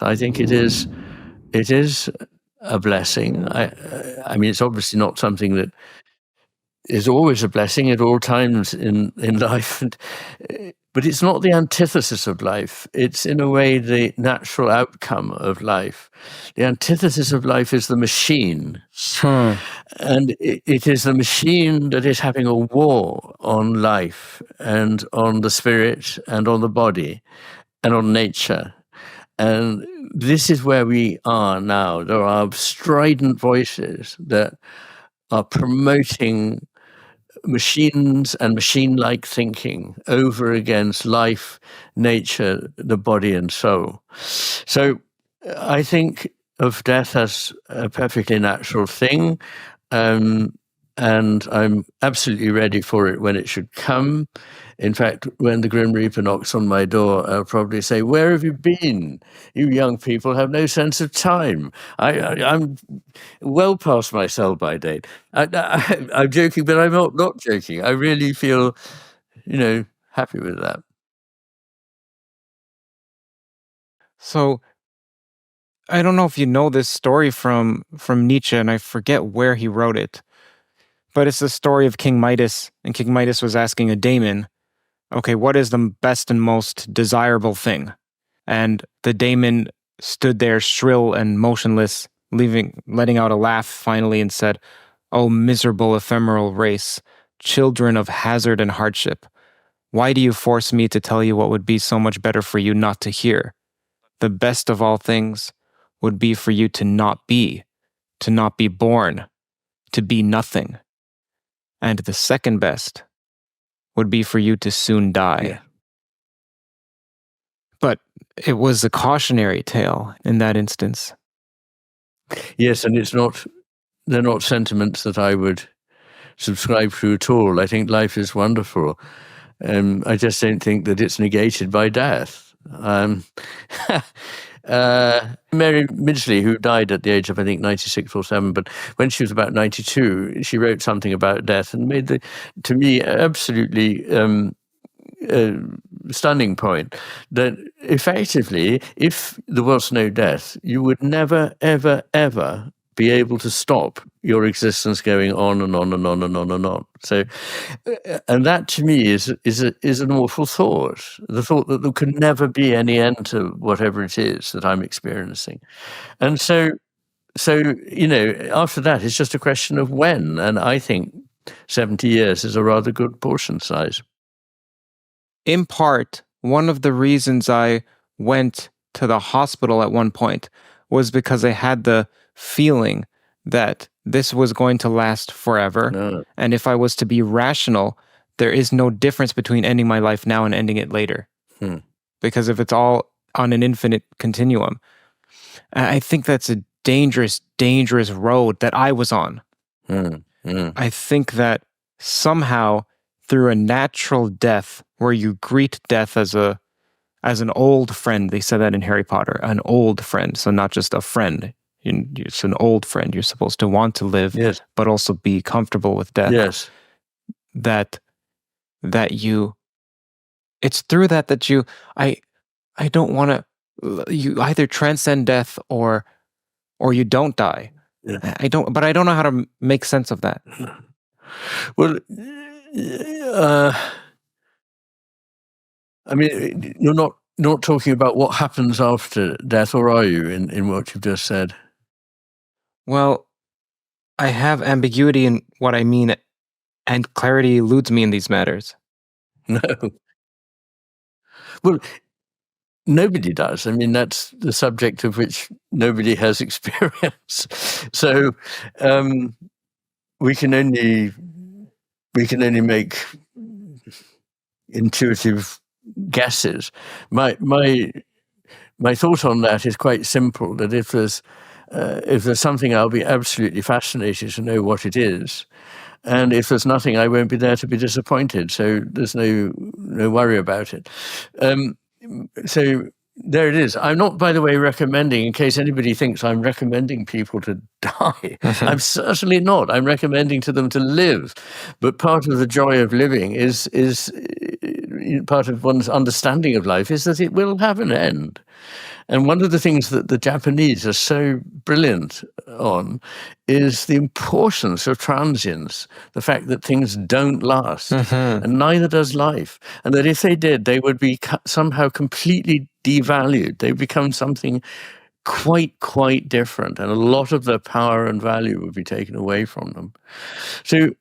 I think it is a blessing. I mean, it's obviously not something that is always a blessing at all times in life, but it's not the antithesis of life. It's, in a way, the natural outcome of life. The antithesis of life is the machine. And it is the machine that is having a war on life and on the spirit and on the body and on nature. And this is where we are now. There are strident voices that are promoting machines and machine-like thinking over against life, nature, the body and soul. So I think of death as a perfectly natural thing, and I'm absolutely ready for it when it should come. In fact, when the Grim Reaper knocks on my door, I'll probably say, "Where have you been? You young people have no sense of time." I'm well past my sell-by date. I'm joking, but I'm not joking. I really feel, happy with that. So, I don't know if you know this story from Nietzsche, and I forget where he wrote it, but it's the story of King Midas, and King Midas was asking a daemon, okay, what is the best and most desirable thing? And the daemon stood there shrill and motionless, letting out a laugh finally, and said, "Oh, miserable ephemeral race, children of hazard and hardship, why do you force me to tell you what would be so much better for you not to hear? The best of all things would be for you to not be born, to be nothing. And the second best would be for you to soon die." Yeah. But it was a cautionary tale in that instance. Yes, and they're not sentiments that I would subscribe to at all. I think life is wonderful. I just don't think that it's negated by death. Mary Midley, who died at the age of, I think, 96 or 7, but when she was about 92, she wrote something about death and made to me, absolutely stunning point that effectively, if there was no death, you would never, ever, ever be able to stop your existence going on and on and on and on and on. So, and that to me is an awful thought. The thought that there could never be any end to whatever it is that I'm experiencing. And so after that, it's just a question of when. And I think 70 years is a rather good portion size. In part, one of the reasons I went to the hospital at one point was because I had the feeling that this was going to last forever. No. And if I was to be rational, there is no difference between ending my life now and ending it later. Because if it's all on an infinite continuum, I think that's a dangerous, dangerous road that I was on. I think that somehow through a natural death where you greet death as an old friend, they said that in Harry Potter, an old friend, so not just a friend. It's an old friend. You're supposed to want to live, yes, but also be comfortable with death. Yes. That you, it's through that you, I don't want to, you either transcend death or you don't die. Yeah. I don't know how to make sense of that. Well, I mean, you're not talking about what happens after death, or are you, in what you've just said? Well, I have ambiguity in what I mean, and clarity eludes me in these matters. No. Well, nobody does. I mean, that's the subject of which nobody has experience. So we can only make intuitive guesses. My thought on that is quite simple, that if there's something, I'll be absolutely fascinated to know what it is. And if there's nothing, I won't be there to be disappointed. So there's no worry about it. So there it is. I'm not, by the way, recommending, in case anybody thinks I'm recommending people to die. I'm certainly not. I'm recommending to them to live. But part of the joy of living is part of one's understanding of life is that it will have an end. And one of the things that the Japanese are so brilliant on is the importance of transience, the fact that things don't last, and neither does life. And that if they did, they would be somehow completely devalued. They become something quite different, and a lot of their power and value would be taken away from them. So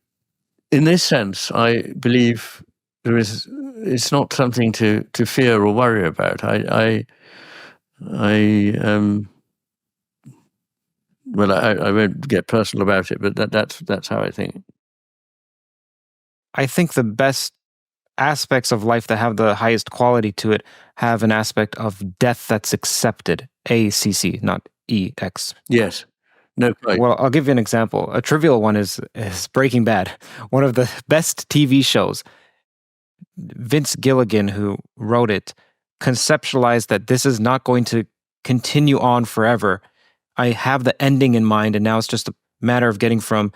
in this sense, I believe it's not something to fear or worry about. I won't get personal about it, but that's how I think. I think the best aspects of life that have the highest quality to it have an aspect of death that's accepted. ACC, not EX. Yes. No quite. Well, I'll give you an example. A trivial one is Breaking Bad, one of the best TV shows. Vince Gilligan, who wrote it, conceptualized that this is not going to continue on forever. I have the ending in mind, and now it's just a matter of getting from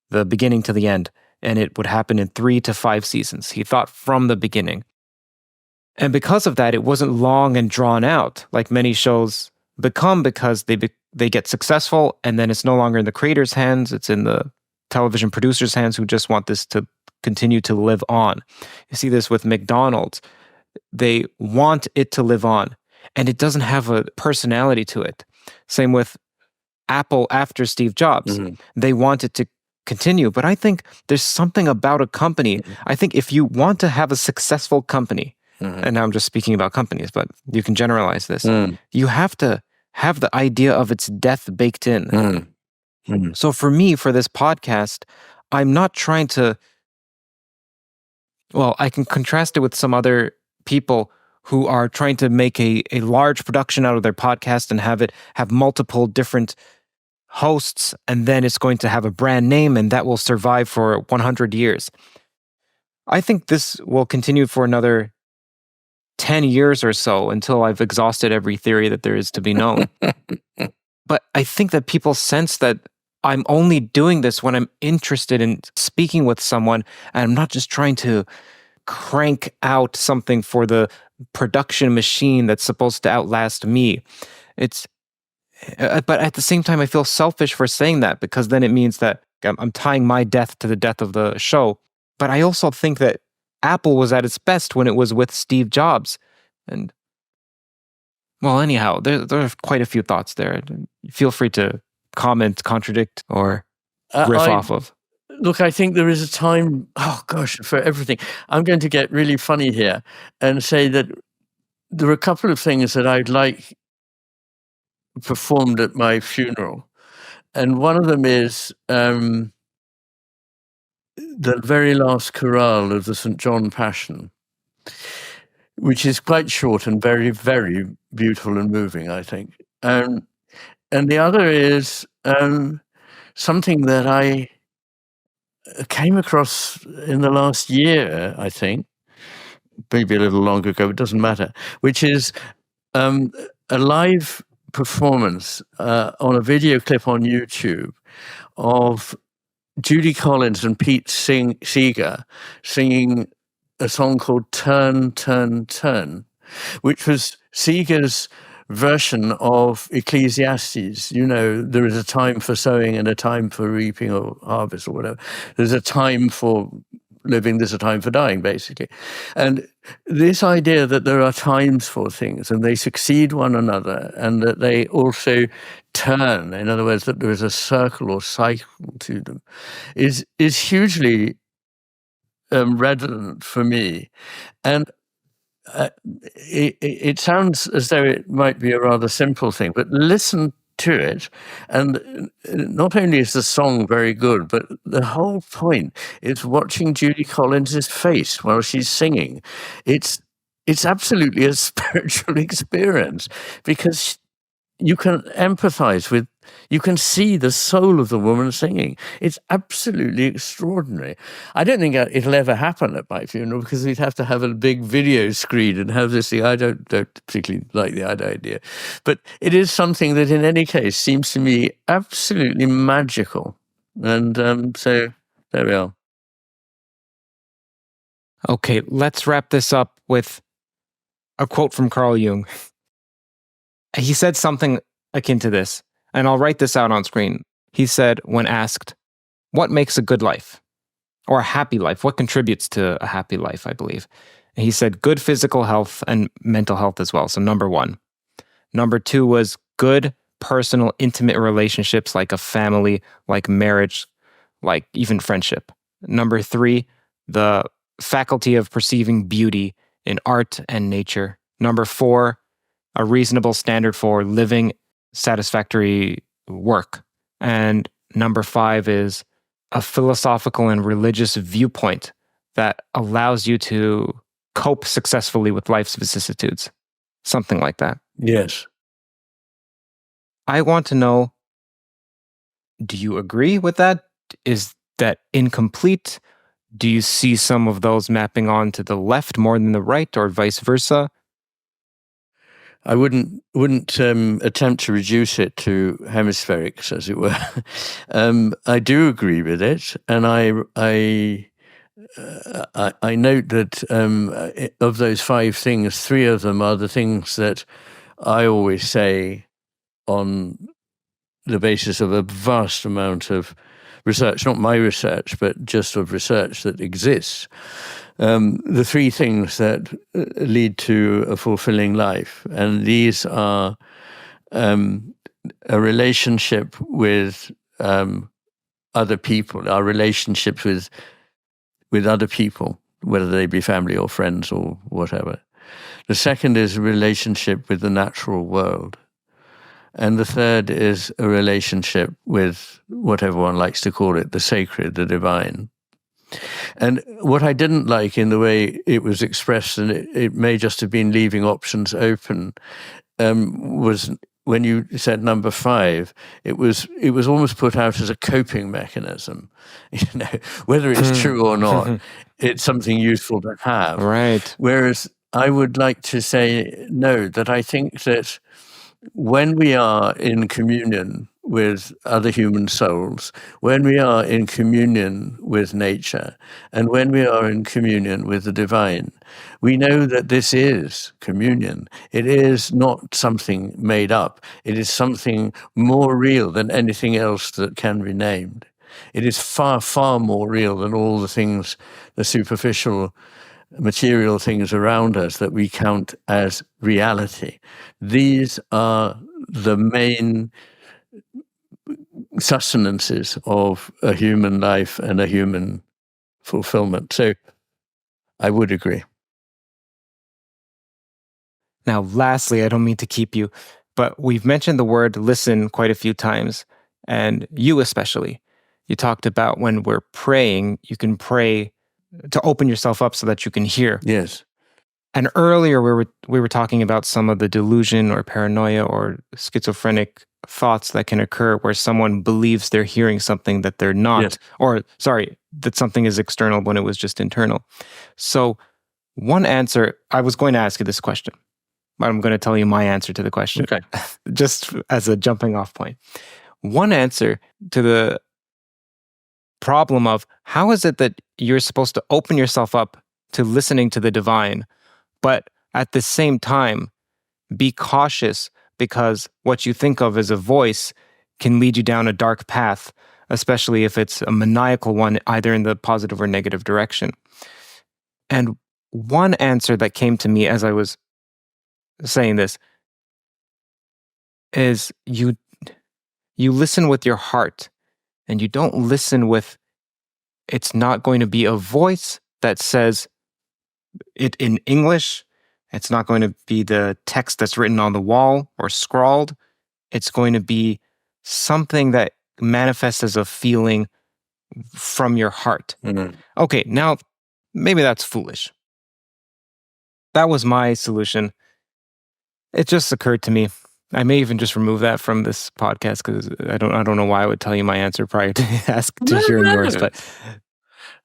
the beginning to the end. And it would happen in 3 to 5 seasons. He thought from the beginning. And because of that, it wasn't long and drawn out like many shows become, because they get successful and then it's no longer in the creator's hands. It's in the television producer's hands, who just want this to continue to live on. You see this with McDonald's. They want it to live on, and it doesn't have a personality to it. Same with Apple after Steve Jobs. They want it to continue, but I think there's something about a company. I think if you want to have a successful company, and now I'm just speaking about companies, but you can generalize this, you have to have the idea of its death baked in. So for me, for this podcast, I'm not trying to, well, I can contrast it with some other people who are trying to make a large production out of their podcast and have multiple different hosts, and then it's going to have a brand name and that will survive for 100 years. I think this will continue for another 10 years or so until I've exhausted every theory that there is to be known. But I think that people sense that I'm only doing this when I'm interested in speaking with someone, and I'm not just trying to crank out something for the production machine that's supposed to outlast me. But at the same time, I feel selfish for saying that, because then it means that I'm tying my death to the death of the show. But I also think that Apple was at its best when it was with Steve Jobs. And, well, anyhow, there are quite a few thoughts there. Feel free to comment, contradict, or riff off of. Look, I think there is a time, for everything. I'm going to get really funny here and say that there are a couple of things that I'd like performed at my funeral. And one of them is the very last chorale of the St. John Passion, which is quite short and very, very beautiful and moving, I think. And the other is something that I came across in the last year, I think, maybe a little longer ago, it doesn't matter, which is a live performance on a video clip on YouTube of Judy Collins and Pete Seeger singing a song called Turn, Turn, Turn, which was Seeger's version of Ecclesiastes. You know, there is a time for sowing and a time for reaping or harvest or whatever. There's a time for living, there's a time for dying, basically. And this idea that there are times for things and they succeed one another, and that they also turn, in other words, that there is a circle or cycle to them, is hugely resonant for me. And it sounds as though it might be a rather simple thing, but listen to it, and not only is the song very good, but the whole point is watching Judy Collins' face while she's singing. It's absolutely a spiritual experience, because you can empathize with, you can see the soul of the woman singing. It's absolutely extraordinary. I don't think it'll ever happen at my funeral, because we'd have to have a big video screen and have this thing. I don't particularly like the idea. But it is something that in any case seems to me absolutely magical. And so there we are. Okay, let's wrap this up with a quote from Carl Jung. He said something akin to this, and I'll write this out on screen. He said, when asked, what makes a good life or a happy life? What contributes to a happy life, I believe? And he said good physical health and mental health as well. So number one. Number two was good personal, intimate relationships like a family, like marriage, like even friendship. Number three, the faculty of perceiving beauty in art and nature. Number four, a reasonable standard for living satisfactory work. And number five is a philosophical and religious viewpoint that allows you to cope successfully with life's vicissitudes. Something like that. Yes. I want to know, do you agree with that? Is that incomplete? Do you see some of those mapping on to the left more than the right, or vice versa? I wouldn't attempt to reduce it to hemispherics, as it were. I do agree with it, and I note that of those five things, three of them are the things that I always say on the basis of a vast amount of research, not my research, but just of research that exists. The three things that lead to a fulfilling life, and these are a relationship with other people, our relationships with other people, whether they be family or friends or whatever. The second is a relationship with the natural world. And the third is a relationship with what everyone likes to call it, the sacred, the divine. And what I didn't like in the way it was expressed, and it may just have been leaving options open, was when you said number five, it was almost put out as a coping mechanism. Whether it's true or not, it's something useful to have. Right. Whereas I would like to say no, that I think that when we are in communion with other human souls, when we are in communion with nature, and when we are in communion with the divine, we know that this is communion. It is not something made up. It is something more real than anything else that can be named. It is far, far more real than all the things, the superficial material things around us that we count as reality. These are the main sustenances of a human life and a human fulfillment. So I would agree. Now, lastly, I don't mean to keep you, but we've mentioned the word listen quite a few times, and you especially. You talked about when we're praying, you can pray to open yourself up so that you can hear. Yes. And earlier we were talking about some of the delusion or paranoia or schizophrenic thoughts that can occur where someone believes they're hearing something that they're not, Yes. or sorry, that something is external when it was just internal. So one answer, I was going to ask you this question, but I'm going to tell you my answer to the question, Okay. just as a jumping off point. One answer to the problem of how is it that you're supposed to open yourself up to listening to the divine, but at the same time be cautious because what you think of as a voice can lead you down a dark path, especially if it's a maniacal one, either in the positive or negative direction. And one answer that came to me as I was saying this is you listen with your heart, and you don't listen with, it's not going to be a voice that says it in English. It's not going to be the text that's written on the wall or scrawled. It's going to be something that manifests as a feeling from your heart. Mm-hmm. Okay, now maybe that's foolish. That was my solution. It just occurred to me. I may even just remove that from this podcast because I don't know why I would tell you my answer prior to hearing yours. But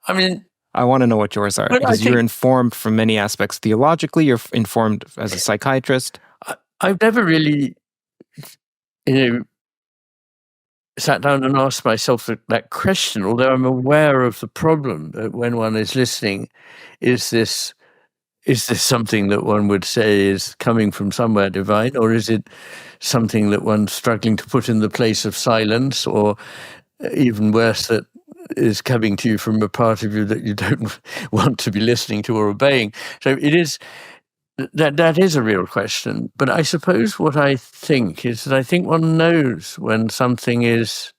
I mean, I want to know what yours are because you're informed from many aspects. Theologically, you're informed as a psychiatrist. I've never really, sat down and asked myself that question, although I'm aware of the problem that when one is listening is this is this something that one would say is coming from somewhere divine, or is it something that one's struggling to put in the place of silence, or even worse, that is coming to you from a part of you that you don't want to be listening to or obeying? So it is that is a real question. But I suppose what I think is that I think one knows when something is.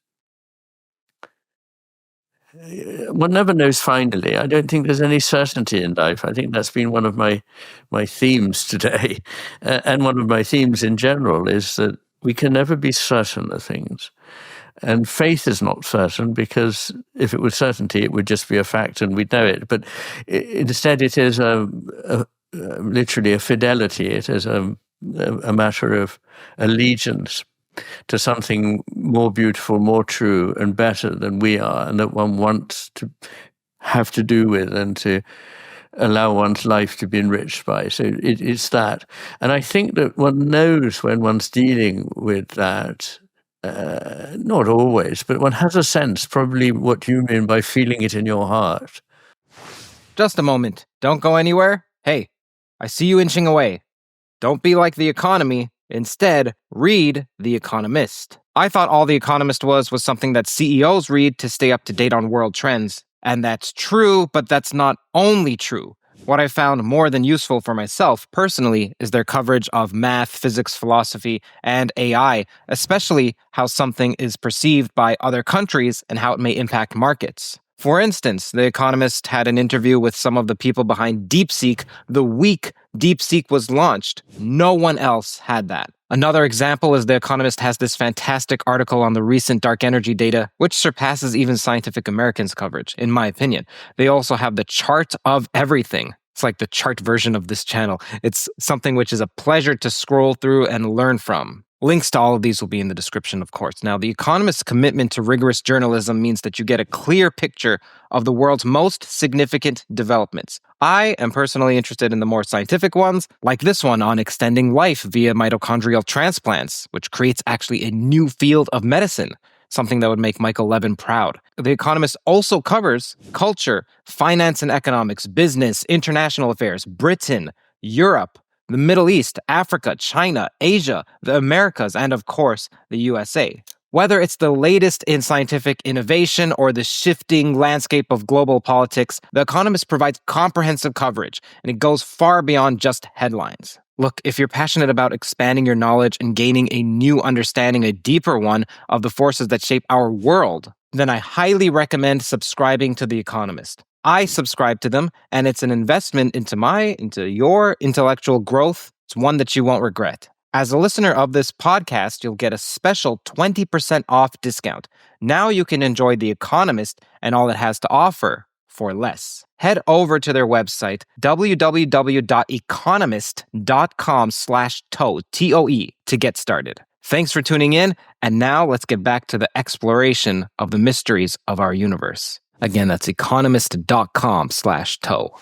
One never knows finally. I don't think there's any certainty in life. I think that's been one of my themes today. And one of my themes in general is that we can never be certain of things. And faith is not certain, because if it was certainty, it would just be a fact and we'd know it. But instead, it is literally a fidelity. It is a matter of allegiance to something more beautiful, more true, and better than we are, and that one wants to have to do with and to allow one's life to be enriched by. So it's that. And I think that one knows when one's dealing with that, not always, but one has a sense, probably what you mean by feeling it in your heart. Just a moment. Don't go anywhere. Hey, I see you inching away. Don't be like The Economy. Instead, read The Economist. I thought all The Economist was something that CEOs read to stay up to date on world trends. And that's true, but that's not only true. What I found more than useful for myself personally is their coverage of math, physics, philosophy, and AI, especially how something is perceived by other countries and how it may impact markets. For instance, The Economist had an interview with some of the people behind DeepSeek the week DeepSeek was launched. No one else had that. Another example is The Economist has this fantastic article on the recent dark energy data, which surpasses even Scientific American's coverage, in my opinion. They also have the chart of everything. It's like the chart version of this channel. It's something which is a pleasure to scroll through and learn from. Links to all of these will be in the description, of course. Now, The Economist's commitment to rigorous journalism means that you get a clear picture of the world's most significant developments. I am personally interested in the more scientific ones, like this one on extending life via mitochondrial transplants, which creates actually a new field of medicine, something that would make Michael Levin proud. The Economist also covers culture, finance and economics, business, international affairs, Britain, Europe, the Middle East, Africa, China, Asia, the Americas, and of course, the USA. Whether it's the latest in scientific innovation or the shifting landscape of global politics, The Economist provides comprehensive coverage, and it goes far beyond just headlines. Look, if you're passionate about expanding your knowledge and gaining a new understanding, a deeper one, of the forces that shape our world, then I highly recommend subscribing to The Economist. I subscribe to them, and it's an investment into your intellectual growth. It's one that you won't regret. As a listener of this podcast, you'll get a special 20% off discount. Now you can enjoy The Economist and all it has to offer for less. Head over to their website, www.economist.com/toe, TOE, to get started. Thanks for tuning in, and now let's get back to the exploration of the mysteries of our universe. Again, that's economist.com/toe.